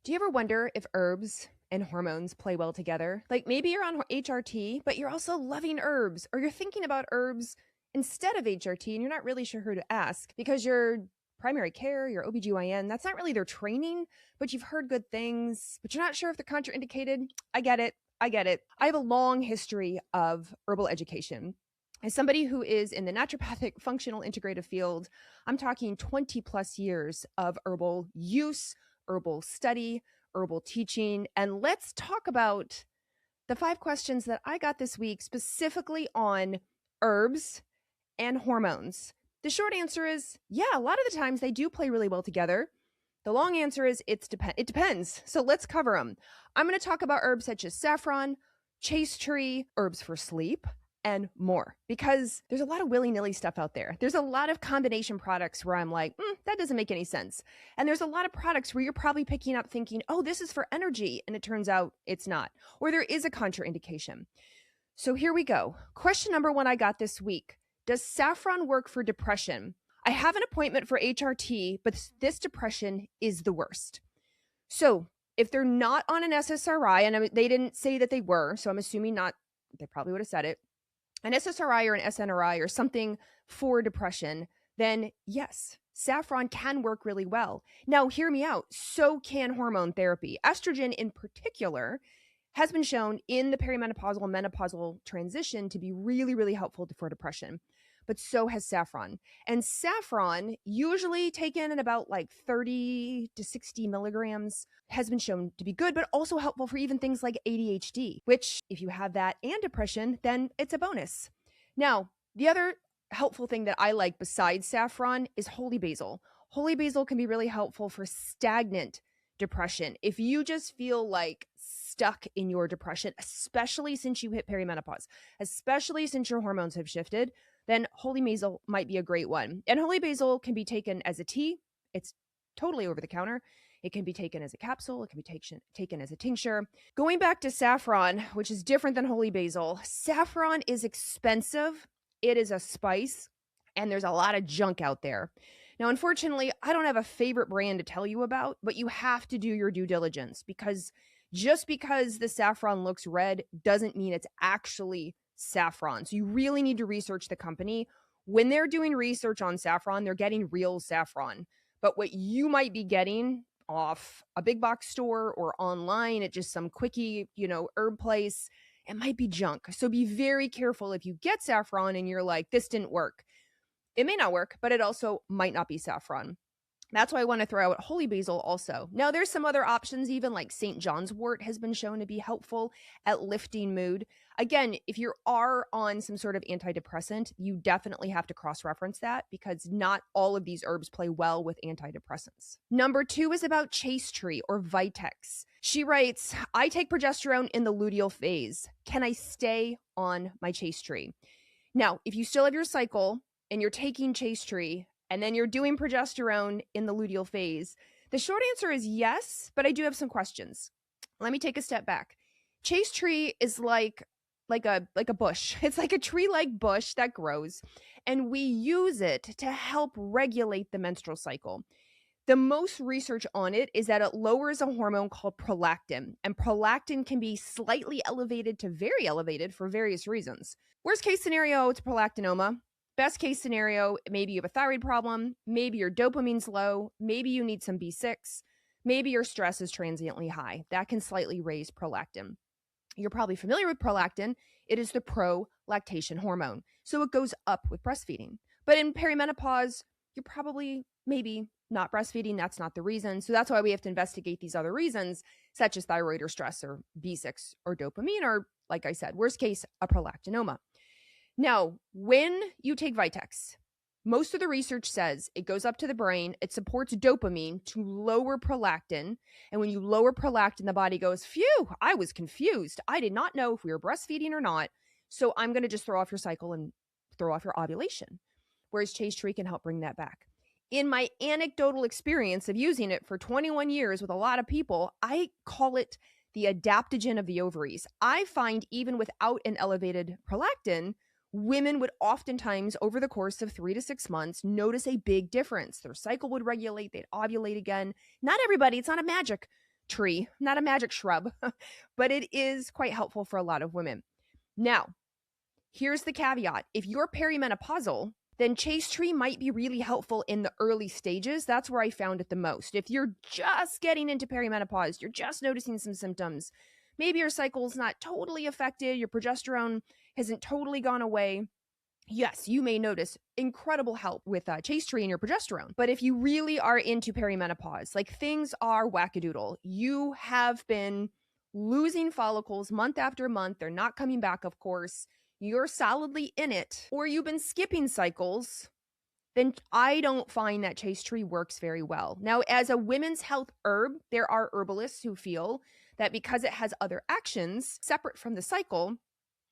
Do you ever wonder if herbs and hormones play well together? Like maybe you're on HRT, but you're also loving herbs, or you're thinking about herbs instead of HRT and you're not really sure who to ask because your primary care, your OBGYN, that's not really their training, but you've heard good things, but you're not sure if they're contraindicated. I get it. I get it. I have a long history of herbal education. As somebody who is in the naturopathic functional integrative field, I'm talking 20 plus years of herbal use, herbal study, herbal teaching. And let's talk about the 5 questions that I got this week specifically on herbs and hormones. The short answer is yeah, a lot of the times they do play really well together. The long answer is it depends. So let's cover them. I'm going to talk about herbs such as saffron, chaste tree, herbs for sleep, and more because there's a lot of willy-nilly stuff out there. There's a lot of combination products where I'm like, that doesn't make any sense. And there's a lot of products where you're probably picking up thinking, oh, this is for energy. And it turns out it's not, or there is a contraindication. So here we go. Question number 1 I got this week. Does saffron work for depression? I have an appointment for HRT, but this depression is the worst. So if they're not on an SSRI, and they didn't say that they were, so I'm assuming not, they probably would have said it, an SSRI or an SNRI or something for depression, then yes, saffron can work really well. Now, hear me out. So can hormone therapy. Estrogen in particular has been shown in the perimenopausal and menopausal transition to be really, really helpful for depression. But so has saffron. And saffron, usually taken in about like 30 to 60 milligrams, has been shown to be good, but also helpful for even things like ADHD, which if you have that and depression, then it's a bonus. Now, the other helpful thing that I like besides saffron is holy basil. Holy basil can be really helpful for stagnant depression. If you just feel like stuck in your depression, especially since you hit perimenopause, especially since your hormones have shifted, then holy basil might be a great one. And holy basil can be taken as a tea. It's totally over the counter. It can be taken as a capsule. It can be taken as a tincture. Going back to saffron, which is different than holy basil, saffron is expensive. It is a spice, and there's a lot of junk out there. Now, unfortunately, I don't have a favorite brand to tell you about, but you have to do your due diligence because just because the saffron looks red doesn't mean it's actually saffron. So you really need to research the company. When they're doing research on saffron, they're getting real saffron. But what you might be getting off a big box store or online at just some quickie, herb place, it might be junk. So be very careful if you get saffron and you're like, this didn't work. It may not work, but it also might not be saffron. That's why I want to throw out holy basil also. Now, there's some other options, even like St. John's wort has been shown to be helpful at lifting mood. Again, if you are on some sort of antidepressant, you definitely have to cross-reference that because not all of these herbs play well with antidepressants. Number 2 is about chaste tree or Vitex. She writes, I take progesterone in the luteal phase. Can I stay on my chaste tree? Now, if you still have your cycle and you're taking chaste tree, and then you're doing progesterone in the luteal phase, the short answer is yes, but I do have some questions. Let me take a step back. Chaste tree is like a bush. It's like a tree-like bush that grows, and we use it to help regulate the menstrual cycle. The most research on it is that it lowers a hormone called prolactin, and prolactin can be slightly elevated to very elevated for various reasons. Worst case scenario, it's prolactinoma. Best case scenario, maybe you have a thyroid problem, maybe your dopamine's low, maybe you need some B6, maybe your stress is transiently high. That can slightly raise prolactin. You're probably familiar with prolactin. It is the pro-lactation hormone. So it goes up with breastfeeding. But in perimenopause, you're probably maybe not breastfeeding. That's not the reason. So that's why we have to investigate these other reasons, such as thyroid or stress or B6 or dopamine, or like I said, worst case, a prolactinoma. Now, when you take Vitex, most of the research says it goes up to the brain, it supports dopamine to lower prolactin. And when you lower prolactin, the body goes, phew, I was confused. I did not know if we were breastfeeding or not. So I'm going to just throw off your cycle and throw off your ovulation. Whereas chaste tree can help bring that back. In my anecdotal experience of using it for 21 years with a lot of people, I call it the adaptogen of the ovaries. I find even without an elevated prolactin, women would oftentimes, over the course of 3 to 6 months, notice a big difference. Their cycle would regulate, they'd ovulate again. Not everybody, it's not a magic tree, not a magic shrub, but it is quite helpful for a lot of women. Now, here's the caveat. If you're perimenopausal, then chaste tree might be really helpful in the early stages. That's where I found it the most. If you're just getting into perimenopause, you're just noticing some symptoms, maybe your cycle's not totally affected, your progesterone hasn't totally gone away, yes, you may notice incredible help with chaste tree and your progesterone. But if you really are into perimenopause, like things are wackadoodle, you have been losing follicles month after month, they're not coming back, of course, you're solidly in it, or you've been skipping cycles, then I don't find that chaste tree works very well. Now, as a women's health herb, there are herbalists who feel that because it has other actions separate from the cycle,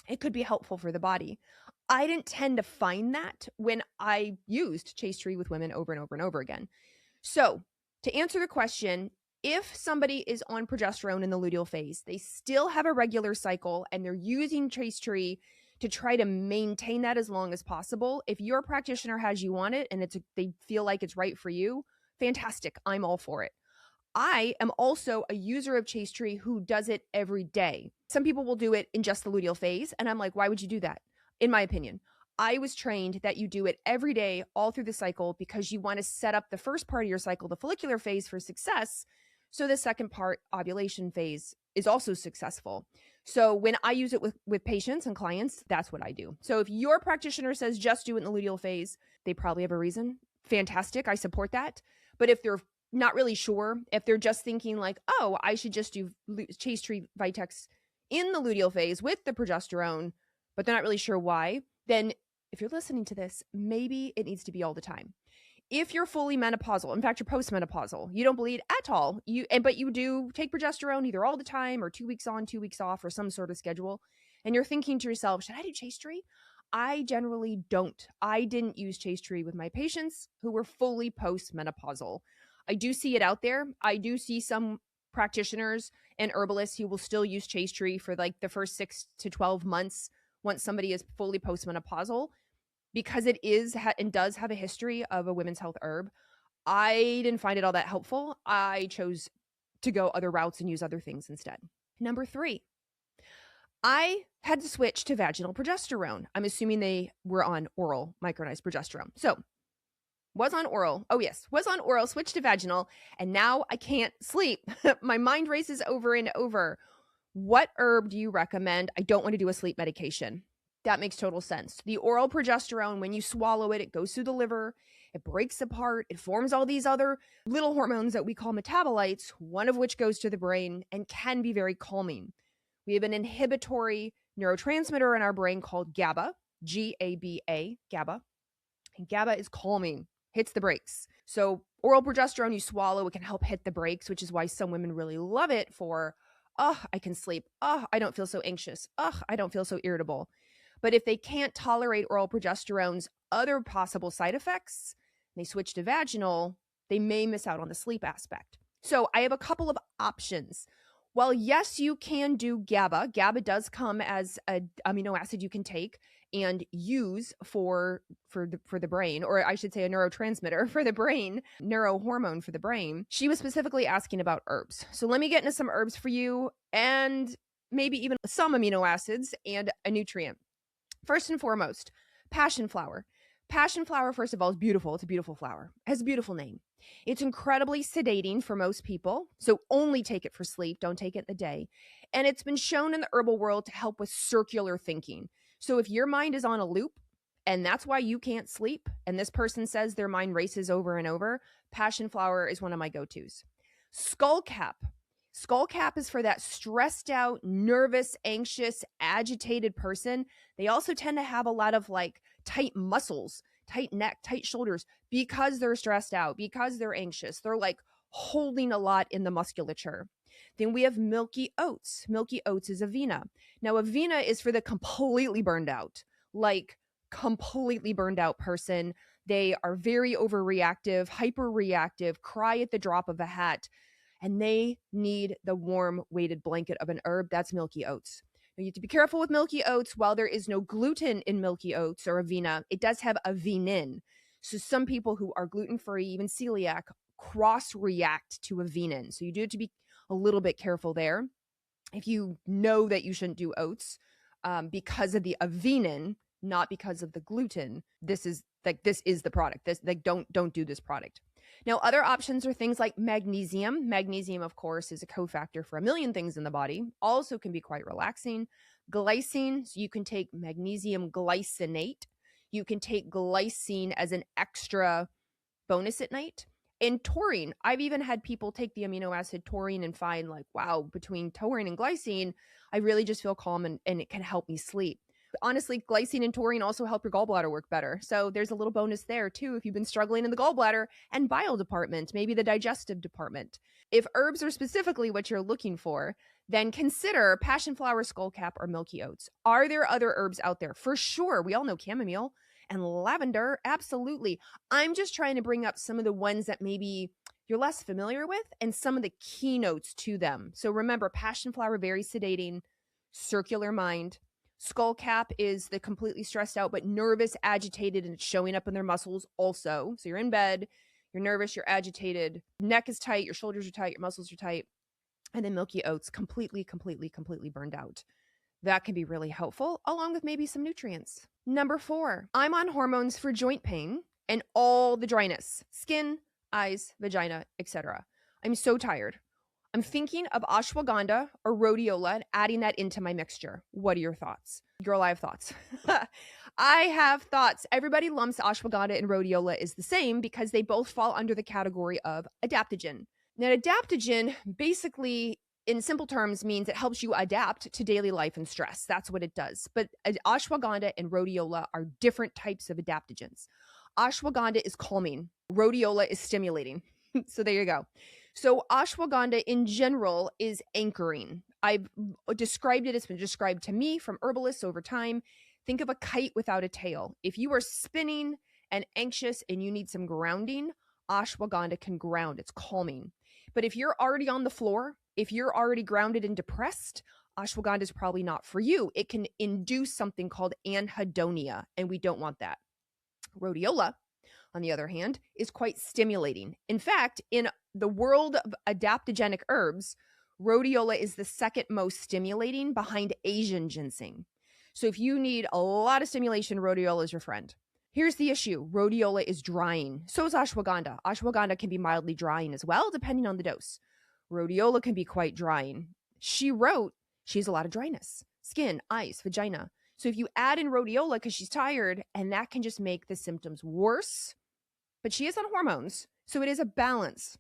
it could be helpful for the body. I didn't tend to find that when I used chaste tree with women over and over and over again. So, to answer the question, if somebody is on progesterone in the luteal phase, they still have a regular cycle and they're using chaste tree to try to maintain that as long as possible. If your practitioner has you on it and they feel like it's right for you, fantastic. I'm all for it. I am also a user of chaste tree who does it every day. Some people will do it in just the luteal phase, and I'm like, why would you do that? In my opinion, I was trained that you do it every day, all through the cycle, because you want to set up the first part of your cycle, the follicular phase, for success. So the second part, ovulation phase, is also successful. So when I use it with patients and clients, that's what I do. So if your practitioner says just do it in the luteal phase, they probably have a reason. Fantastic. I support that. But if they're not really sure, if they're just thinking like, oh, I should just do chaste tree Vitex in the luteal phase with the progesterone, but they're not really sure why, then if you're listening to this, maybe it needs to be all the time. If you're fully menopausal, in fact, you're postmenopausal, you don't bleed at all, but you do take progesterone either all the time or 2 weeks on, 2 weeks off, or some sort of schedule, and you're thinking to yourself, should I do chaste tree? I generally don't. I didn't use chaste tree with my patients who were fully postmenopausal. I do see it out there. I do see some practitioners and herbalists who will still use chaste tree for like the first 6 to 12 months once somebody is fully postmenopausal, because it is and does have a history of a women's health herb. I didn't find it all that helpful. I chose to go other routes and use other things instead. Number 3, I had to switch to vaginal progesterone. I'm assuming they were on oral micronized progesterone. So was on oral. Oh yes, was on oral, switched to vaginal, and now I can't sleep. My mind races over and over. What herb do you recommend? I don't want to do a sleep medication. That makes total sense. The oral progesterone, when you swallow it, it goes through the liver, it breaks apart, it forms all these other little hormones that we call metabolites, one of which goes to the brain and can be very calming. We have an inhibitory neurotransmitter in our brain called GABA, G-A-B-A, GABA. And GABA is calming, hits the brakes. So oral progesterone you swallow, it can help hit the brakes, which is why some women really love it for, oh, I can sleep. Oh, I don't feel so anxious. Oh, I don't feel so irritable. But if they can't tolerate oral progesterone's other possible side effects, they switch to vaginal, they may miss out on the sleep aspect. So I have a couple of options. While yes, you can do GABA. GABA does come as an amino acid you can take and use for the brain, or I should say a neurotransmitter for the brain, neurohormone for the brain. She was specifically asking about herbs. So let me get into some herbs for you, and maybe even some amino acids and a nutrient. First and foremost, passion flower. Passion flower, first of all, is beautiful. It's a beautiful flower. It has a beautiful name. It's incredibly sedating for most people, so only take it for sleep. Don't take it in the day. And it's been shown in the herbal world to help with circular thinking. So if your mind is on a loop, and that's why you can't sleep, and this person says their mind races over and over, passion flower is one of my go-tos. Skullcap. Skullcap is for that stressed out, nervous, anxious, agitated person. They also tend to have a lot of like tight muscles, tight neck, tight shoulders, because they're stressed out, because they're anxious. They're like holding a lot in the musculature. Then we have milky oats. Milky oats is Avena. Now, Avena is for the completely burned out, like completely burned out person. They are very overreactive, hyperreactive, cry at the drop of a hat, and they need the warm weighted blanket of an herb. That's milky oats. Now, you have to be careful with milky oats. While there is no gluten in milky oats or Avena, it does have avenin. So some people who are gluten-free, even celiac, cross-react to avenin. So you do have to be a little bit careful there. If you know that you shouldn't do oats because of the avenin, not because of the gluten, this is the product. This, like, don't do this product. Now, other options are things like magnesium. Magnesium, of course, is a cofactor for a million things in the body. Also can be quite relaxing. Glycine, so you can take magnesium glycinate. You can take glycine as an extra bonus at night. And taurine, I've even had people take the amino acid taurine and find, like, wow, between taurine and glycine, I really just feel calm and it can help me sleep. Honestly, glycine and taurine also help your gallbladder work better. So there's a little bonus there too if you've been struggling in the gallbladder and bile department, maybe the digestive department. If herbs are specifically what you're looking for, then consider passion flower, skullcap, or milky oats. Are there other herbs out there? For sure. We all know chamomile and lavender. Absolutely. I'm just trying to bring up some of the ones that maybe you're less familiar with and some of the keynotes to them. So remember, passion flower, very sedating, circular mind. Skullcap is the completely stressed out but nervous, agitated, and it's showing up in their muscles also. So you're in bed, you're nervous, you're agitated, neck is tight, your shoulders are tight, your muscles are tight. And then milky oats, completely burned out. That can be really helpful, along with maybe some nutrients. Number 4, I'm on hormones for joint pain and all the dryness, skin, eyes, vagina, etc. I'm so tired. I'm thinking of ashwagandha or rhodiola and adding that into my mixture. What are your thoughts? Girl, I have thoughts. I have thoughts. Everybody lumps ashwagandha and rhodiola is the same because they both fall under the category of adaptogen. Now, adaptogen basically, in simple terms, means it helps you adapt to daily life and stress. That's what it does. But ashwagandha and rhodiola are different types of adaptogens. Ashwagandha is calming. Rhodiola is stimulating. So there you go. So ashwagandha in general is anchoring. I've described it. It's been described to me from herbalists over time. Think of a kite without a tail. If you are spinning and anxious and you need some grounding, ashwagandha can ground. It's calming. But if you're already on the floor, if you're already grounded and depressed, ashwagandha is probably not for you. It can induce something called anhedonia, and we don't want that. Rhodiola, on the other hand, is quite stimulating. In fact, in the world of adaptogenic herbs, rhodiola is the second most stimulating behind Asian ginseng. So if you need a lot of stimulation, rhodiola is your friend. Here's the issue. Rhodiola is drying. So is ashwagandha. Ashwagandha can be mildly drying as well, depending on the dose. Rhodiola can be quite drying. She wrote she has a lot of dryness, skin, eyes, vagina. So if you add in rhodiola because she's tired, and that can just make the symptoms worse. But she is on hormones, so it is a balance.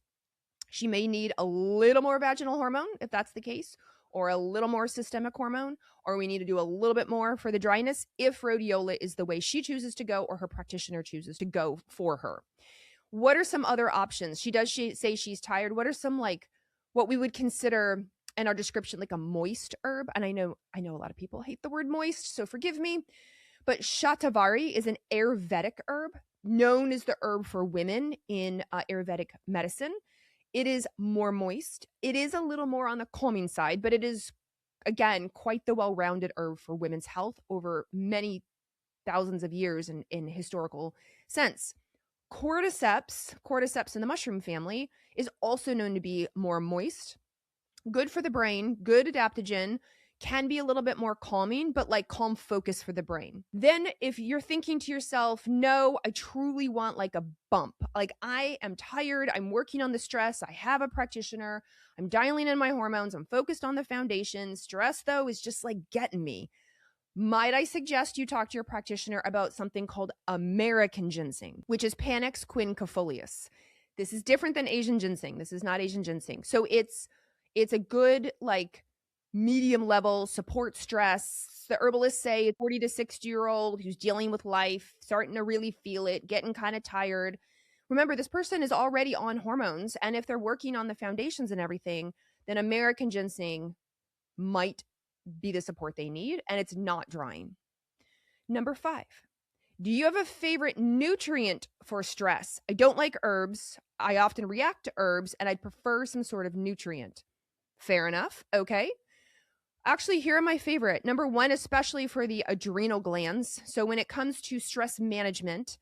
She may need a little more vaginal hormone, if that's the case, or a little more systemic hormone, or we need to do a little bit more for the dryness if rhodiola is the way she chooses to go or her practitioner chooses to go for her. What are some other options? She say she's tired. What are some, like, what we would consider in our description like a moist herb? And I know a lot of people hate the word moist, so forgive me. But shatavari is an Ayurvedic herb, known as the herb for women in Ayurvedic medicine. It is more moist. It is a little more on the calming side, but it is, again, quite the well-rounded herb for women's health over many thousands of years in historical sense. Cordyceps in the mushroom family, is also known to be more moist, good for the brain, good adaptogen, can be a little bit more calming, but like calm focus for the brain. Then if you're thinking to yourself, no, I truly want like a bump. Like, I am tired. I'm working on the stress. I have a practitioner. I'm dialing in my hormones. I'm focused on the foundation. Stress, though, is just like getting me. Might I suggest you talk to your practitioner about something called American ginseng, which is Panax quinquefolius. This is different than Asian ginseng. This is not Asian ginseng. So it's a good, like, medium level support stress. The herbalists say a 40 to 60-year-old who's dealing with life, starting to really feel it, getting kind of tired. Remember, this person is already on hormones, and if they're working on the foundations and everything, then American ginseng might be the support they need, and it's not drying. Number 5, do you have a favorite nutrient for stress? I don't like herbs. I often react to herbs, and I'd prefer some sort of nutrient. Fair enough. Okay. Actually, here are my favorite. Number 1, especially for the adrenal glands. So when it comes to stress management,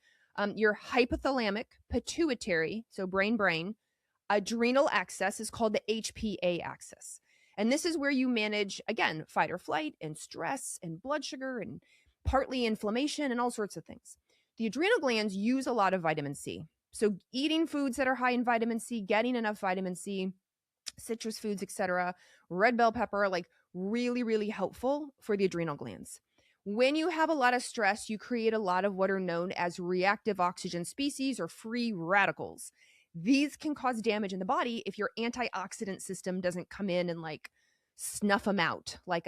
your hypothalamic, pituitary, so brain, adrenal axis is called the HPA axis. And this is where you manage, again, fight or flight and stress and blood sugar and partly inflammation and all sorts of things. The adrenal glands use a lot of vitamin C. So eating foods that are high in vitamin C, getting enough vitamin C, citrus foods, etc., red bell pepper, like really, really helpful for the adrenal glands. When you have a lot of stress, you create a lot of what are known as reactive oxygen species or free radicals. These can cause damage in the body if your antioxidant system doesn't come in and like snuff them out like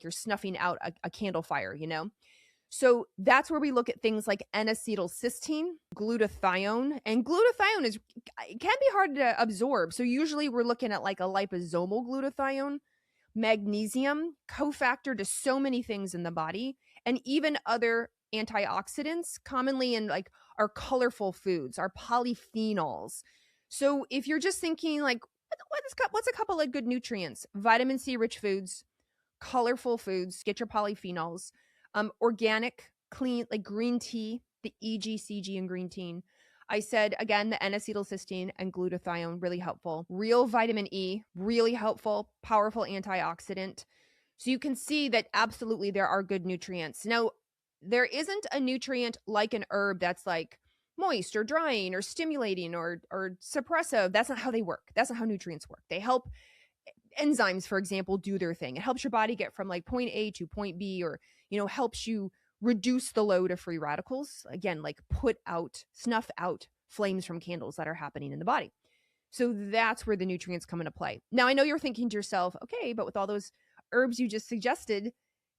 you're snuffing out a candle fire, you know? So that's where we look at things like N-acetylcysteine, glutathione, and glutathione it can be hard to absorb. So usually we're looking at like a liposomal glutathione, magnesium, cofactor to so many things in the body, and even other antioxidants commonly in like our colorful foods, our polyphenols. So if you're just thinking like, what's a couple of good nutrients? Vitamin C rich foods, colorful foods, get your polyphenols, organic, clean, like green tea, the EG, CG, and green tea. I said, again, the N-acetylcysteine and glutathione, really helpful. Real vitamin E, really helpful, powerful antioxidant. So you can see that absolutely there are good nutrients. Now, there isn't a nutrient like an herb that's like moist or drying or stimulating or suppressive. That's not how they work. That's not how nutrients work. They help enzymes, for example, do their thing. It helps your body get from like point A to point B, or, helps you reduce the load of free radicals. Again, like snuff out flames from candles that are happening in the body. So that's where the nutrients come into play. Now, I know you're thinking to yourself, okay, but with all those herbs you just suggested,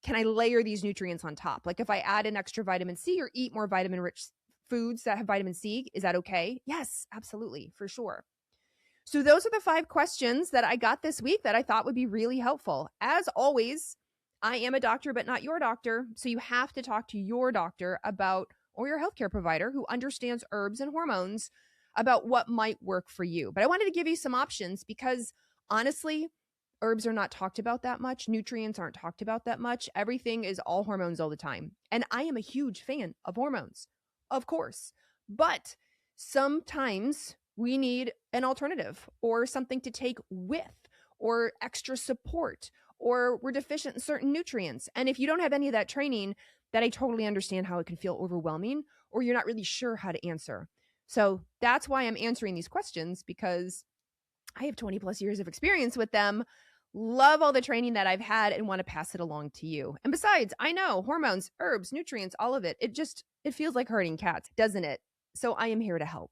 can I layer these nutrients on top? Like if I add an extra vitamin C or eat more vitamin rich foods that have vitamin C, is that okay? Yes, absolutely, for sure. So those are the 5 questions that I got this week that I thought would be really helpful. As always, I am a doctor, but not your doctor. So you have to talk to your doctor or your healthcare provider who understands herbs and hormones about what might work for you. But I wanted to give you some options because honestly, herbs are not talked about that much. Nutrients aren't talked about that much. Everything is all hormones all the time. And I am a huge fan of hormones, of course. But sometimes we need an alternative or something to take with or extra support, or we're deficient in certain nutrients. And if you don't have any of that training, then I totally understand how it can feel overwhelming or you're not really sure how to answer. So that's why I'm answering these questions, because I have 20 plus years of experience with them, love all the training that I've had, and want to pass it along to you. And besides, I know hormones, herbs, nutrients, all of it, it feels like herding cats, doesn't it? So I am here to help.